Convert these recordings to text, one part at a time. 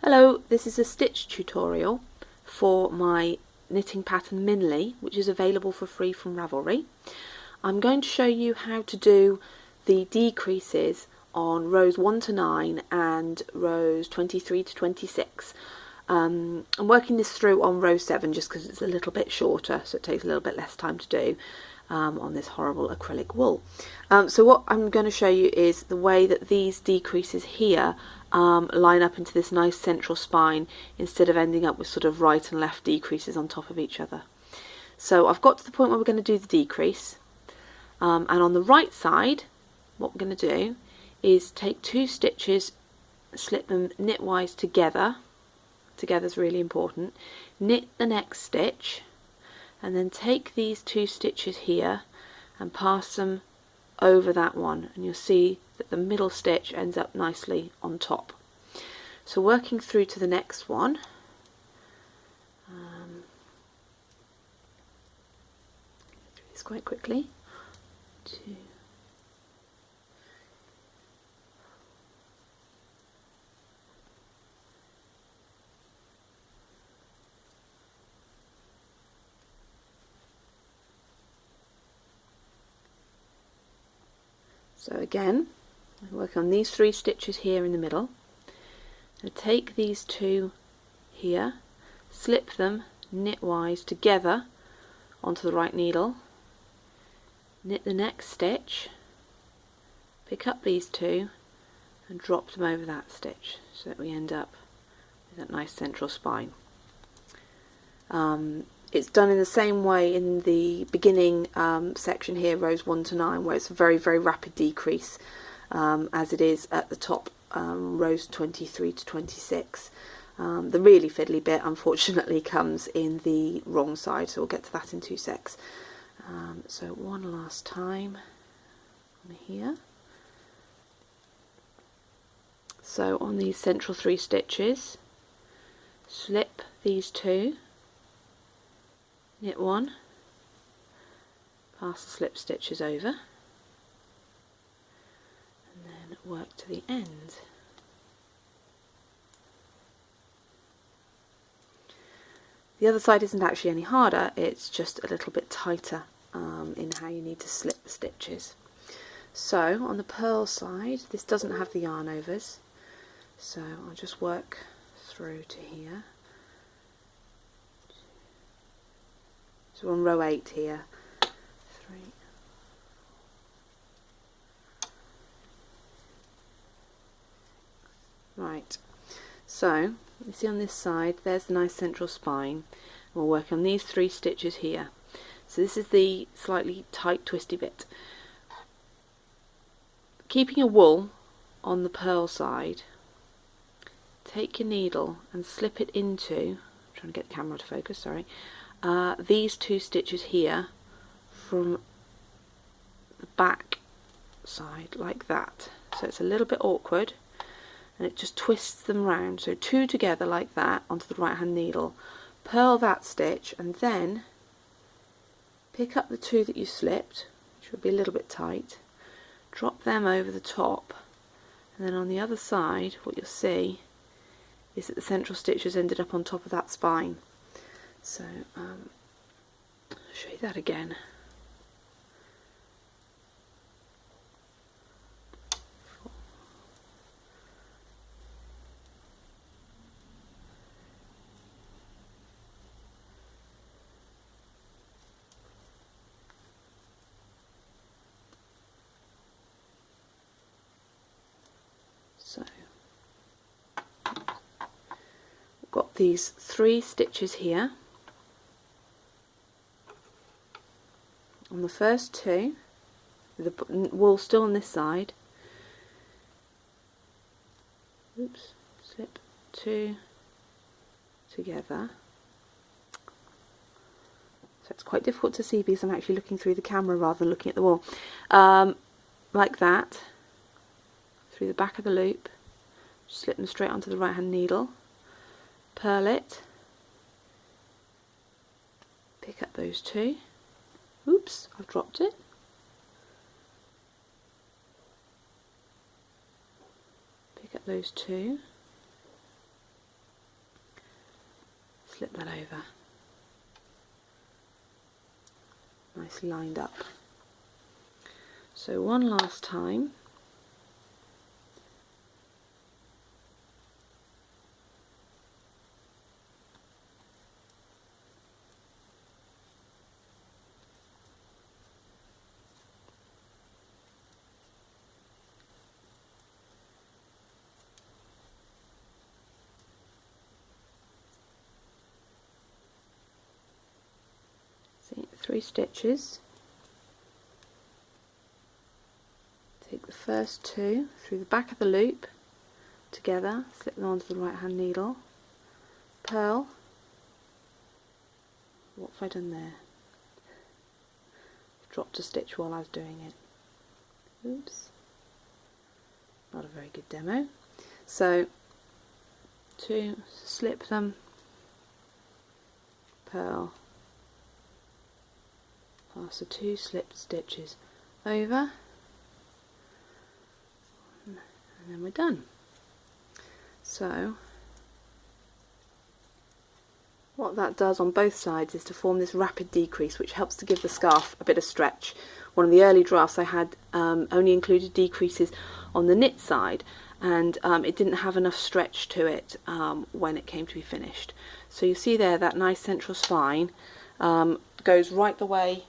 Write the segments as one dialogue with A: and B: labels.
A: Hello, this is a stitch tutorial for my knitting pattern Minley, which is available for free from Ravelry. I'm going to show you how to do the decreases on rows 1 to 9 and rows 23 to 26. I'm working this through on row 7 just because it's a little bit shorter, so it takes a little bit less time to do on this horrible acrylic wool. So what I'm going to show you is the way that these decreases here line up into this nice central spine instead of ending up with sort of right and left decreases on top of each other. So I've got to the point where we're going to do the decrease, and on the right side what we're going to do is take 2 stitches, slip them knitwise together. Together is really important. Knit the next stitch and then take these 2 stitches here and pass them over that one, and you'll see that the middle stitch ends up nicely on top. So working through to the next one, through this quite quickly. 2. So again, I work on these 3 stitches here in the middle. And take these 2 here, slip them knitwise together onto the right needle, knit the next stitch, pick up these 2 and drop them over that stitch so that we end up with that nice central spine. It's done in the same way in the beginning section here, rows 1 to 9, where it's a very, very rapid decrease, as it is at the top, rows 23 to 26. The really fiddly bit, unfortunately, comes in the wrong side, so we'll get to that in 2 secs. So one last time on here. So on these central 3 stitches, slip these 2, knit 1, pass the slip stitches over, and then work to the end. The other side isn't actually any harder, it's just a little bit tighter in how you need to slip the stitches. So on the purl side, this doesn't have the yarn overs, so I'll just work through to here. So we're on row 8 here. 3. Right, so you see on this side there's the nice central spine. We'll work on these 3 stitches here. So this is the slightly tight twisty bit. Keeping your wool on the purl side, take your needle and slip it into, I'm trying to get the camera to focus, sorry, these 2 stitches here from the back side like that. So it's a little bit awkward and it just twists them round. So 2 together like that onto the right hand needle, purl that stitch and then pick up the 2 that you slipped, which will be a little bit tight, drop them over the top, and then on the other side what you'll see is that the central stitch has ended up on top of that spine. So I'll show you that again. So we've got these 3 stitches here. On the first 2, with the wool still on this side, oops, slip 2 together. So it's quite difficult to see because I'm actually looking through the camera rather than looking at the wall. Like that, through the back of the loop, slip them straight onto the right hand needle, purl it, pick up those 2. Oops, I've dropped it. Pick up those 2, slip that over. Nicely lined up. So one last time. See, 3 stitches. Take the first 2 through the back of the loop together, slip them onto the right hand needle, purl. What have I done there? Dropped a stitch while I was doing it. Oops. Not a very good demo. So 2, slip them, purl, pass the 2 slipped stitches over, and then we're done. So what that does on both sides is to form this rapid decrease, which helps to give the scarf a bit of stretch. One of the early drafts I had only included decreases on the knit side, and it didn't have enough stretch to it when it came to be finished. So you see there that nice central spine goes right the way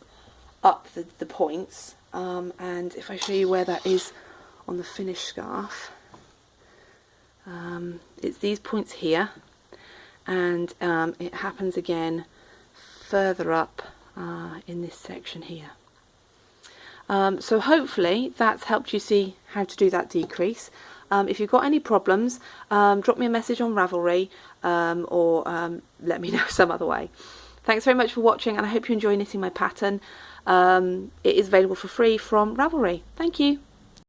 A: up the points, and if I show you where that is on the finished scarf, it's these points here, and it happens again further up in this section here. So hopefully that's helped you see how to do that decrease. If you've got any problems, drop me a message on Ravelry, or let me know some other way. Thanks very much for watching, and I hope you enjoy knitting my pattern. It is available for free from Ravelry. Thank you.